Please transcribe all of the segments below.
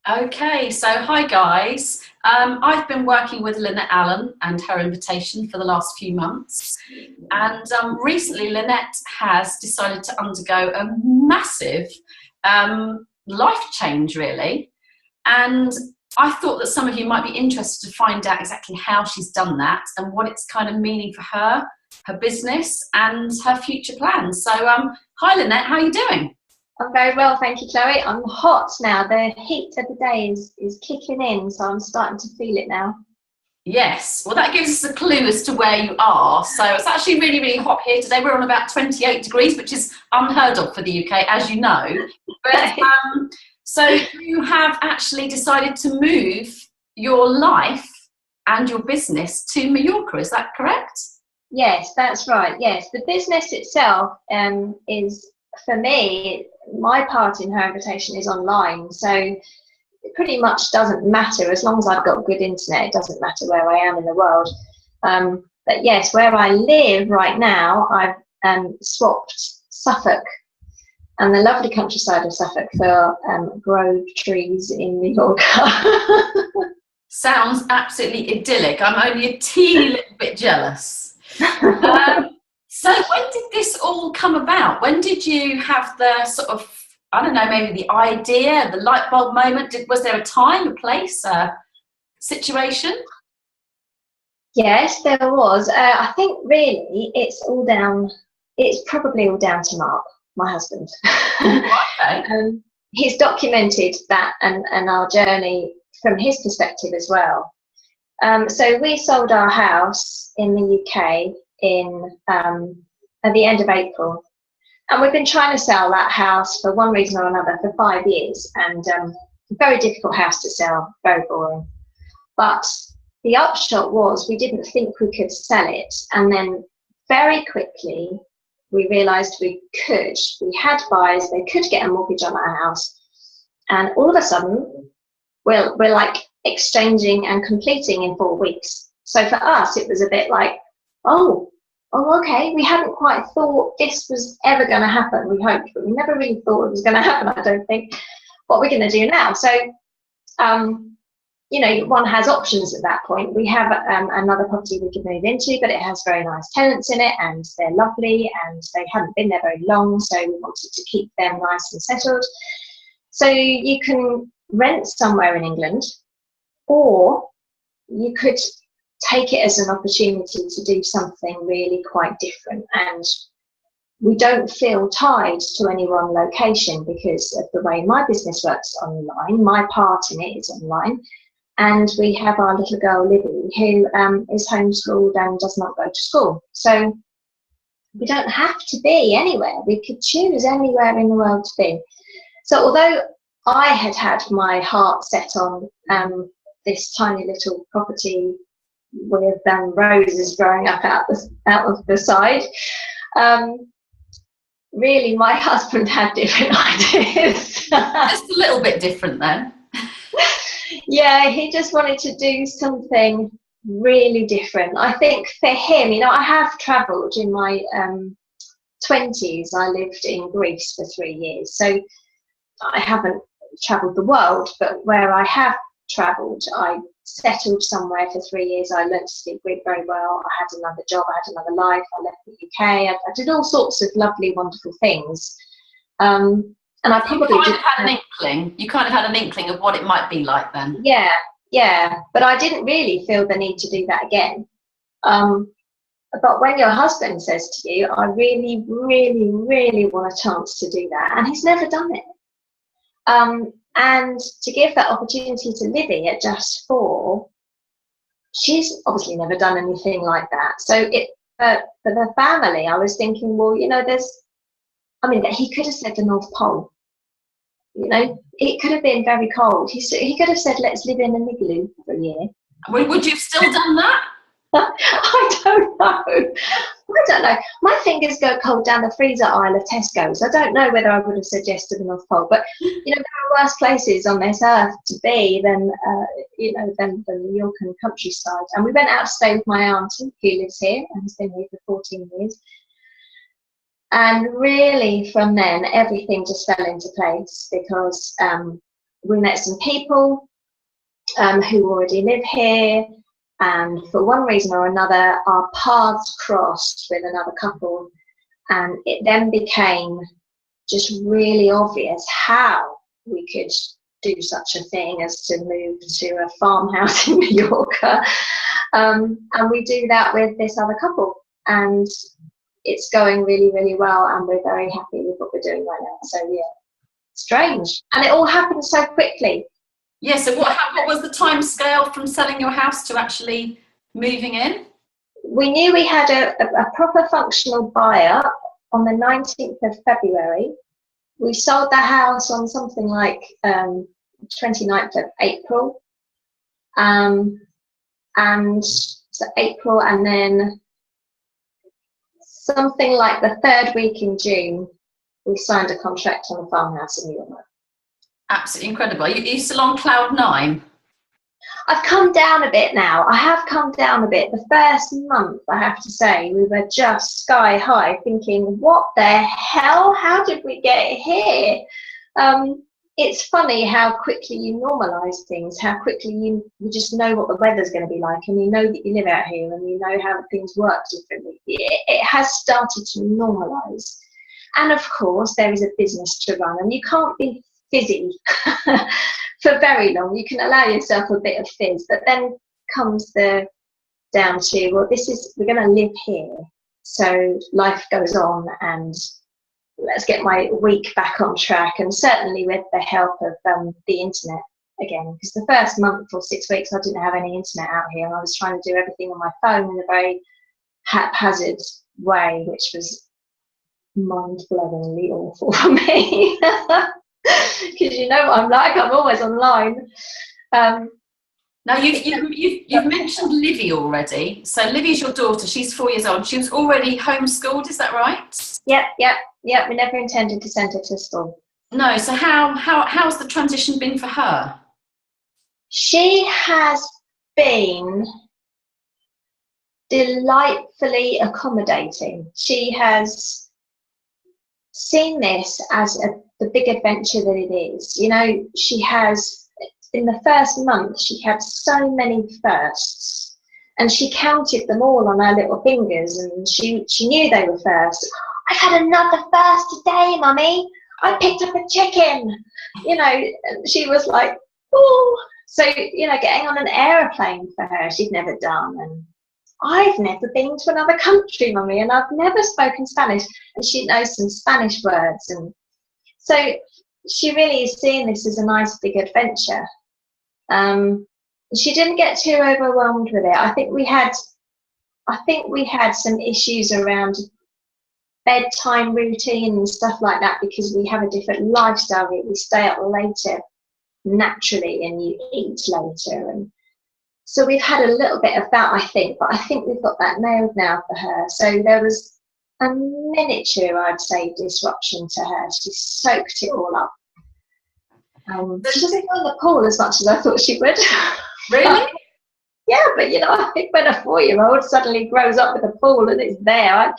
Okay, so hi guys. I've been working with Lynette Allen and her invitation for the last few months. And recently, Lynette has decided to undergo a massive life change, really. And I thought that some of you might be interested to find out exactly how she's done that and what it's kind of meaning for her, her business, and her future plans. So, hi Lynette, how are you doing? I'm very well, thank you, Chloe. I'm hot now. The heat of the day is kicking in, so I'm starting to feel it now. Yes, well, that gives us a clue as to where you are. So it's actually really, really hot here today. We're on about 28 degrees, which is unheard of for the UK, as you know. But so you have actually decided to move your life and your business to Mallorca. Is that correct? Yes, that's right. Yes, the business itself is, for me, my part in her invitation is online. So it pretty much doesn't matter as long as I've got good internet. It doesn't matter where I am in the world. But yes, where I live right now, I've swapped Suffolk and the lovely countryside of Suffolk for grove trees in Mallorca. Sounds absolutely idyllic. I'm only a teeny little bit jealous. So when did this all come about? When did you have the sort of, I don't know, maybe the idea, the light bulb moment? Was there a time, a place, a situation? Yes, there was. I think really it's probably all down to Mark, my husband. Okay. He's documented that and our journey from his perspective as well. So we sold our house in the UK at the end of April. And we've been trying to sell that house for one reason or another for 5 years. And very difficult house to sell, very boring. But the upshot was we didn't think we could sell it. And then very quickly, we realised we could. We had buyers, they could get a mortgage on our house. And all of a sudden, we're like exchanging and completing in 4 weeks. So for us, it was a bit like, oh, okay. We hadn't quite thought this was ever going to happen. We hoped, but we never really thought it was going to happen, I don't think. What we're going to do now. So, one has options at that point. We have another property we could move into, but it has very nice tenants in it and they're lovely and they haven't been there very long. So we wanted to keep them nice and settled. So you can rent somewhere in England, or you could take it as an opportunity to do something really quite different. And we don't feel tied to any one location because of the way my business works online. My part in it is online. And we have our little girl, Libby, who is homeschooled and does not go to school. So we don't have to be anywhere. We could choose anywhere in the world to be. So although I had my heart set on this tiny little property with roses growing up out of the side, really my husband had different ideas. Just a little bit different then. Yeah, he just wanted to do something really different. I think for him, I have travelled in my 20s. I lived in Greece for 3 years. So I haven't travelled the world, but where I have travelled, I settled somewhere for 3 years. I learned to speak Greek very well. I had another job, I had another life. I left the UK. I did all sorts of lovely, wonderful things. And I probably had an inkling. You kind of had an inkling of what it might be like then. Yeah. But I didn't really feel the need to do that again. But when your husband says to you, I really, really, really want a chance to do that, and he's never done it. And to give that opportunity to Libby at just 4, she's obviously never done anything like that. So for the family, I was thinking, well, he could have said the North Pole. It could have been very cold. He could have said, let's live in an igloo for a year. Would you have still done that? I don't know. My fingers go cold down the freezer aisle of Tesco's. I don't know whether I would have said yes to the North Pole, but there are worse places on this earth to be than the Mallorcan countryside. And we went out to stay with my auntie, who lives here and has been here for 14 years. And really, from then, everything just fell into place because we met some people who already live here, and for one reason or another our paths crossed with another couple, and it then became just really obvious how we could do such a thing as to move to a farmhouse in Mallorca, and we do that with this other couple, and it's going really, really well, and we're very happy with what we're doing right now. So yeah, strange, and it all happened so quickly. Yeah, so what was the time scale from selling your house to actually moving in? We knew we had a proper functional buyer on the 19th of February. We sold the house on something like 29th of April. And so April, and then something like the third week in June, we signed a contract on a farmhouse in New York. Absolutely incredible. Are you still on cloud 9? I've come down a bit now. I have come down a bit. The first month, I have to say, we were just sky high, thinking, what the hell? How did we get here? It's funny how quickly you normalise things, how quickly you just know what the weather's going to be like, and you know that you live out here, and you know how things work differently. It has started to normalise. And of course, there is a business to run, and you can't be fizzy for very long. You can allow yourself a bit of fizz, but then comes the down to, well, we're going to live here, so life goes on, and let's get my week back on track, and certainly with the help of the internet again, because the first month or 6 weeks I didn't have any internet out here, and I was trying to do everything on my phone in a very haphazard way, which was mind-blowingly awful for me. Because you know what I'm like, I'm always online. Now you've mentioned Livy already. So Livy's your daughter. She's 4 years old. She was already homeschooled. Is that right? Yep. We never intended to send her to school. No. So how's the transition been for her? She has been delightfully accommodating. She has seen this as the big adventure that it is. You know, she has, in the first month, she had so many firsts, and she counted them all on her little fingers, and she knew they were firsts. I've had another first today, Mummy. I picked up a chicken. You know, and she was like, oh. So, you know, getting on an aeroplane for her, she'd never done. And I've never been to another country, Mummy, and I've never spoken Spanish. And she knows some Spanish words. And so she really is seeing this as a nice big adventure. She didn't get too overwhelmed with it. I think we had some issues around bedtime routine and stuff like that, because we have a different lifestyle here. We stay up later naturally, and you eat later, and so we've had a little bit of that, I think, but I think we've got that nailed now for her. So there was a miniature, I'd say, disruption to her. She soaked it all up. She doesn't go in the pool as much as I thought she would. Really? Yeah, but you know, I think when a 4-year-old suddenly grows up with a pool and it's there,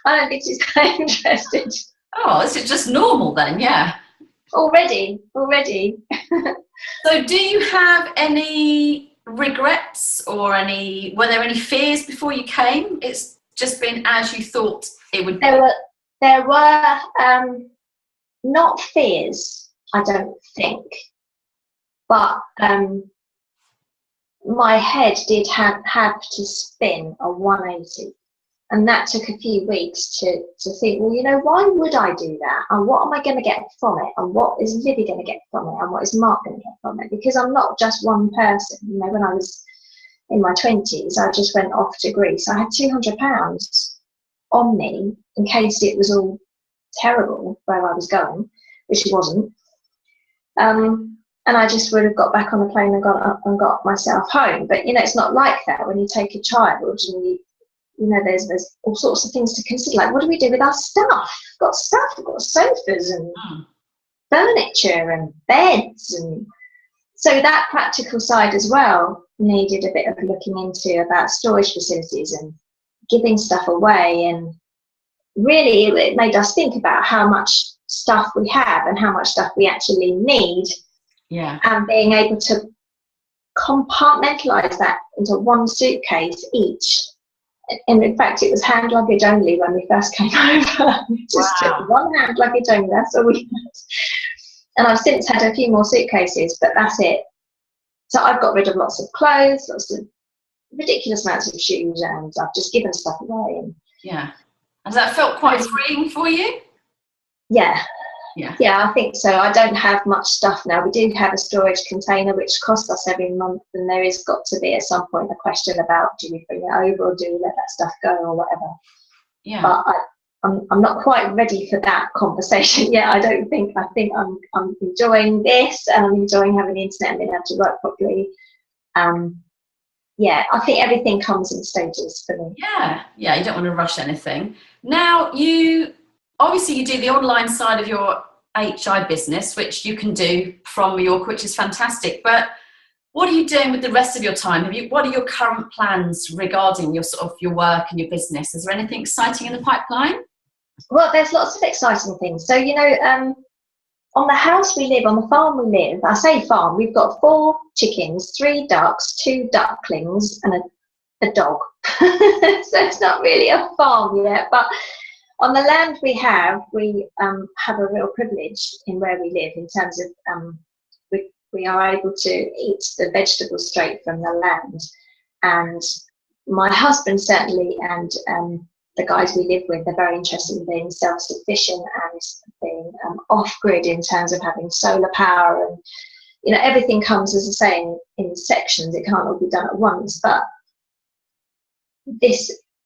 I don't think she's that interested. Oh, is it just normal then? Yeah. Already. So do you have any regrets, or were there any fears before you came? It's just been as you thought it would be. There were not fears, I don't think, but my head did have to spin a 180. And that took a few weeks to think, well, you know, why would I do that? And what am I going to get from it? And what is Livy going to get from it? And what is Mark going to get from it? Because I'm not just one person. You know, when I was in my 20s, I just went off to Greece. I had £200 on me in case it was all terrible where I was going, which it wasn't. And I just would have got back on the plane and got myself home. But, you know, it's not like that when you take a child and you know, there's all sorts of things to consider. Like, what do we do with our stuff? We've got sofas and furniture and beds. And so that practical side as well needed a bit of looking into about storage facilities and giving stuff away. And really, it made us think about how much stuff we have and how much stuff we actually need. Yeah. And being able to compartmentalize that into one suitcase each. And in fact, it was hand luggage only when we first came over. We just took one hand luggage only, that's all we had. And I've since had a few more suitcases, but that's it. So I've got rid of lots of clothes, lots of ridiculous amounts of shoes, and I've just given stuff away. And yeah. Has that felt quite freeing for you? Yeah. Yeah. Yeah, I think so. I don't have much stuff now. We do have a storage container which costs us every month, and there is got to be at some point a question about, do we bring it over or do we let that stuff go or whatever. Yeah. But I'm not quite ready for that conversation yet. I think I'm enjoying this, and I'm enjoying having the internet and being able to work properly. Yeah, I think everything comes in stages for me. Yeah, yeah, you don't want to rush anything. Now, you do the online side of your HI business, which you can do from Mallorca, which is fantastic. But what are you doing with the rest of your time? What are your current plans regarding your sort of your work and your business? Is there anything exciting in the pipeline? Well, there's lots of exciting things. So, on the house we live, on the farm we live, I say farm, we've got 4 chickens, 3 ducks, 2 ducklings, and a dog. So it's not really a farm yet, but on the land we have a real privilege in where we live in terms of we are able to eat the vegetables straight from the land. And my husband certainly, and the guys we live with, are very interested in being self-sufficient and being off-grid in terms of having solar power. And everything comes, as I say, in sections. It can't all be done at once. But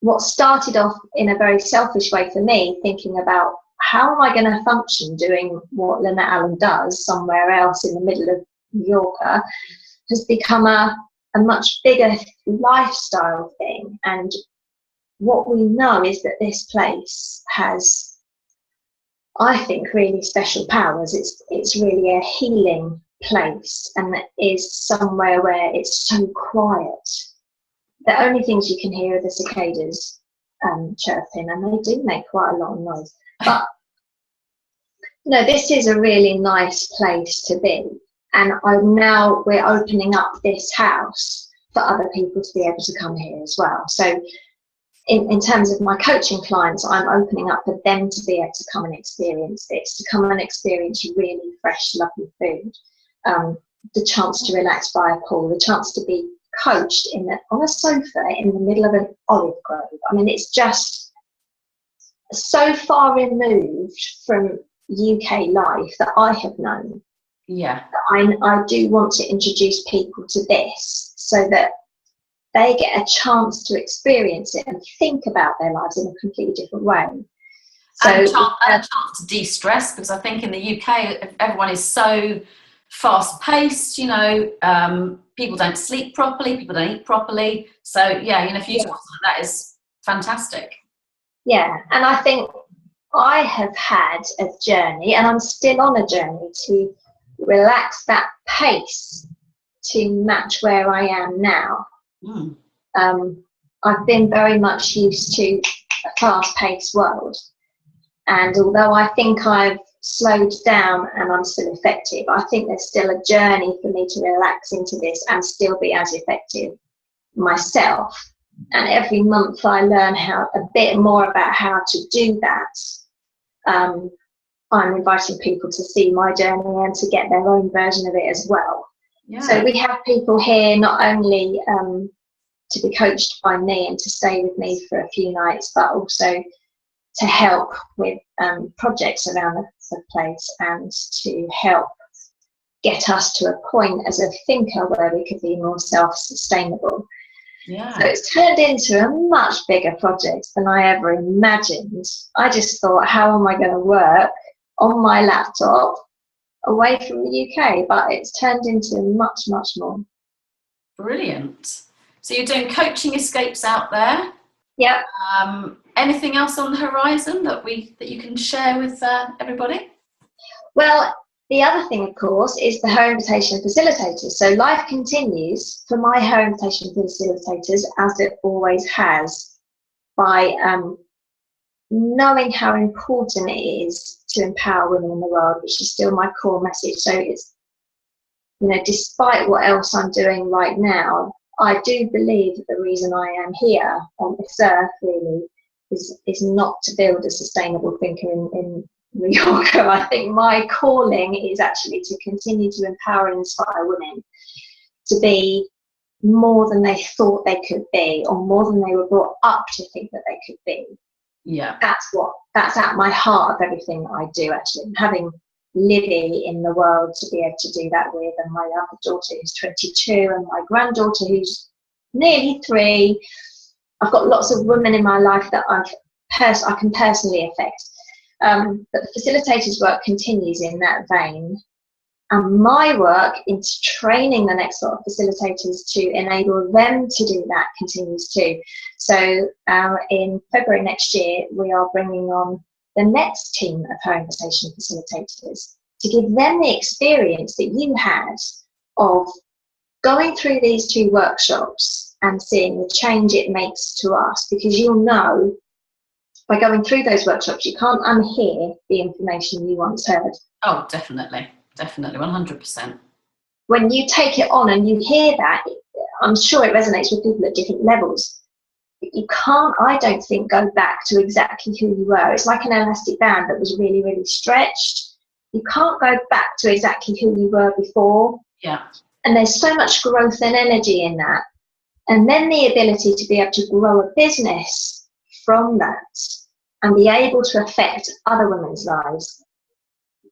what started off in a very selfish way for me, thinking about how am I going to function doing what Lynette Allen does somewhere else in the middle of Mallorca, has become a much bigger lifestyle thing. And what we know is that this place has, I think, really special powers. It's really a healing place, and it is somewhere where it's so quiet. The only things you can hear are the cicadas chirping, and they do make quite a lot of noise. But this is a really nice place to be. And we're opening up this house for other people to be able to come here as well. So in terms of my coaching clients, I'm opening up for them to be able to come and experience this, to come and experience really fresh, lovely food, the chance to relax by a pool, the chance to be coached on a sofa in the middle of an olive grove. I mean, it's just so far removed from UK life that I have known. Yeah. I do want to introduce people to this so that they get a chance to experience it and think about their lives in a completely different way. So, and a chance to de-stress, because I think in the UK everyone is so fast-paced. People don't sleep properly, people don't eat properly. So if you talk about that, is fantastic. Yeah, and I think I have had a journey, and I'm still on a journey to relax that pace to match where I am now. I've been very much used to a fast-paced world, and although I think I've slowed down and I'm still effective, I think there's still a journey for me to relax into this and still be as effective myself. And every month I learn a bit more about how to do that. I'm inviting people to see my journey and to get their own version of it as well. Yeah. So we have people here not only to be coached by me and to stay with me for a few nights, but also to help with projects around the place and to help get us to a point as a thinker where we could be more self-sustainable. Yeah. So it's turned into a much bigger project than I ever imagined. I just thought, how am I going to work on my laptop away from the UK? But it's turned into much, much more. Brilliant. So you're doing coaching escapes out there? Yep. Anything else on the horizon that you can share with everybody? Well, the other thing, of course, is the Her Invitation Facilitators. So life continues for my Her Invitation Facilitators as it always has, by knowing how important it is to empower women in the world, which is still my core message. So you know, despite what else I'm doing right now, I do believe that the reason I am here on this earth really is not to build a sustainable thinker in Mallorca. I think my calling is actually to continue to empower and inspire women to be more than they thought they could be, or more than they were brought up to think that they could be. Yeah. That's at my heart of everything that I do, actually. Having Livy in the world to be able to do that with, and my other daughter who's 22, and my granddaughter who's nearly 3. I've got lots of women in my life that I can personally affect. But the facilitators work continues in that vein. And my work into training the next lot of facilitators to enable them to do that continues too. So in February next year, we are bringing on the next team of Her Invitation facilitators to give them the experience that you had of going through these 2 workshops and seeing the change it makes to us, because you'll know by going through those workshops, you can't unhear the information you once heard. Oh, definitely. Definitely, 100%. When you take it on and you hear that, I'm sure it resonates with people at different levels. You can't, I don't think, go back to exactly who you were. It's like an elastic band that was really, really stretched. You can't go back to exactly who you were before. Yeah. And there's so much growth and energy in that. And then the ability to be able to grow a business from that and be able to affect other women's lives.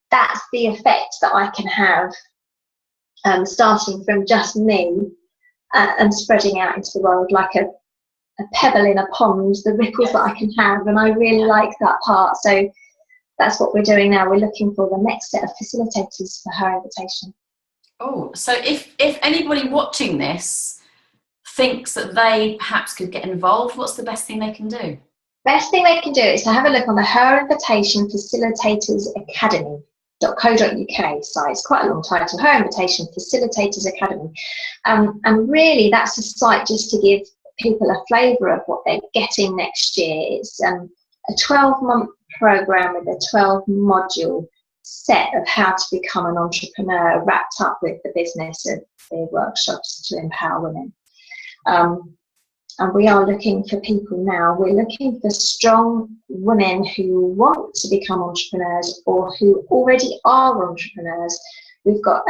That's the effect that I can have, starting from just me and spreading out into the world like a pebble in a pond, the ripples that I can have. And I really like that part. So that's what we're doing now. We're looking for the next set of facilitators for Her Invitation. Oh, so if anybody watching this thinks that they perhaps could get involved, what's the best thing they can do? Best thing they can do is to have a look on the Her Invitation Facilitators Academy.co.uk site. It's quite a long title, Her Invitation Facilitators Academy. And really that's a site just to give people a flavour of what they're getting next year. It's a 12-month programme with a 12-module set of how to become an entrepreneur, wrapped up with the business of the workshops to empower women. And we are looking for people now. We're looking for strong women who want to become entrepreneurs or who already are entrepreneurs. We've got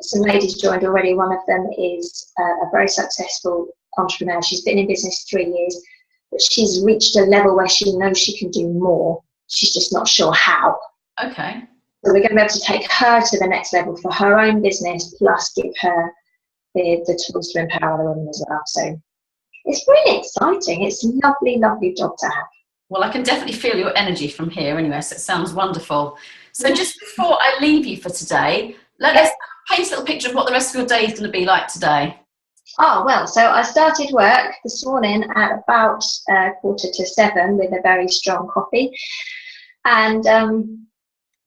some ladies joined already. One of them is a very successful entrepreneur. She's been in business 3 years, but she's reached a level where she knows she can do more. She's just not sure how. Okay. So we're going to be able to take her to the next level for her own business, plus give her the tools to empower other women as well. So it's really exciting. It's a lovely, lovely job to have. Well, I can definitely feel your energy from here anyway, so it sounds wonderful. So just before I leave you for today, let us paint a little picture of what the rest of your day is going to be like today. Oh, well, so I started work this morning at about 6:45 with a very strong coffee. And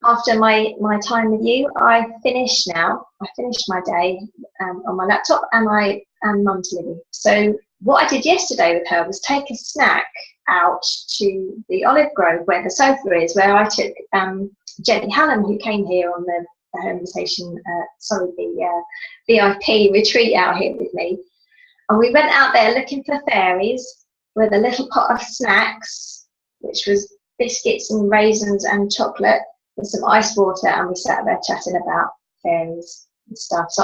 after my time with you, I finished now. I finished my day on my laptop, and I am mum to Libby. So what I did yesterday with her was take a snack out to the olive grove where the sofa is, where I took Jenny Allen, who came here on the invitation, the VIP retreat out here with me. And we went out there looking for fairies with a little pot of snacks, which was biscuits and raisins and chocolate with some ice water, and we sat there chatting about fairies and stuff. So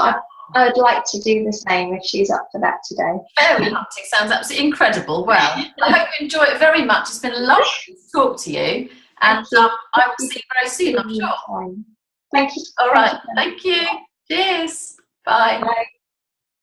I would like to do the same if she's up for that today. Fairy hunting sounds absolutely incredible. Well, I hope you enjoy it very much. It's been lovely to talk to you, and I will see you very soon, I'm sure. Thank you. All right. Thank you. Cheers. Bye. Bye.